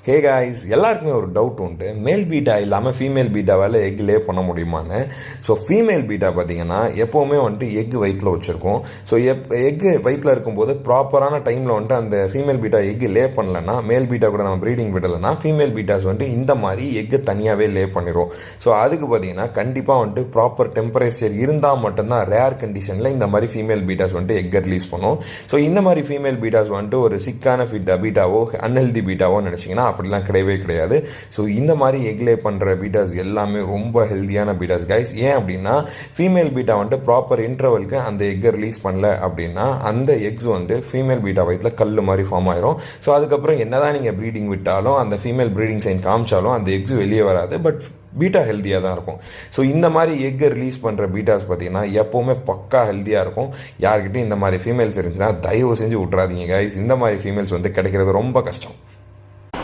Hey guys, எல்லாருக்குமே ஒரு doubt உண்டு, மேல் பீட்டா இல்லாமல் ஃபீமேல் பீட்டாவால் எக் லே பண்ண முடியுமான்னு. ஸோ ஃபீமேல் பீட்டா பார்த்தீங்கன்னா எப்போவுமே வந்துட்டு எக் வயிற்றில் வச்சுருக்கோம். ஸோ எக் வயிற்றில் இருக்கும்போது ப்ராப்பரான டைமில் வந்துட்டு அந்த ஃபீமேல் பீட்டா எக் லே பண்ணலன்னா, மேல் பீட்டா கூட நம்ம ப்ரீடிங் விடலைன்னா ஃபீமேல் பீட்டாஸ் வந்துட்டு இந்த மாதிரி எக்கு தனியாகவே லே பண்ணிடும். ஸோ அதுக்கு பார்த்தீங்கன்னா கண்டிப்பாக வந்துட்டு ப்ராப்பர் டெம்பரேச்சர் இருந்தால் மட்டும்தான் ரேர் கண்டிஷனில் இந்த மாதிரி ஃபீமேல் பீட்டாஸ் வந்துட்டு எக்கை ரிலீஸ் பண்ணும். ஸோ இந்த மாதிரி ஃபீமேல் பீட்டாஸ் வந்துட்டு ஒரு சிக்கான பீட்டாவோ அன்ஹெல்தி பீட்டாவோ நினச்சிங்கன்னா அப்படிலாம் கிடையவே கிடையாது. ஸோ இந்த மாதிரி எக்லே பண்ணுற பீட்டாஸ் எல்லாமே ரொம்ப ஹெல்த்தியான பீட்டாஸ் கைஸ். ஏன் அப்படின்னா ஃபீமேல் பீட்டா வந்துட்டு ப்ராப்பர் இன்டர்வலுக்கு அந்த எக்கை ரிலீஸ் பண்ணல அப்படின்னா அந்த எக்ஸ் வந்து ஃபீமேல் பீட்டா வயிற்றில் கல் மாதிரி ஃபார்ம் ஆயிரும். ஸோ அதுக்கப்புறம் என்னதான் நீங்கள் ப்ரீடிங் விட்டாலும் அந்த ஃபீமேல் ப்ரீடிங் சைன் காமிச்சாலும் அந்த எக்ஸ் வெளியே வராது. பட் பீட்டா ஹெல்த்தியாக தான் இருக்கும். ஸோ இந்த மாதிரி எக்கை ரிலீஸ் பண்ணுற பீட்டாஸ் பார்த்தீங்கன்னா எப்போவுமே பக்கா ஹெல்த்தியாக இருக்கும். யார்கிட்டையும் இந்த மாதிரி ஃபீமேல்ஸ் இருந்துச்சுன்னா தயவு செஞ்சு விட்றாதீங்க கைஸ். இந்த மாதிரி ஃபீமேல்ஸ் வந்து கிடைக்கிறது ரொம்ப கஷ்டம்.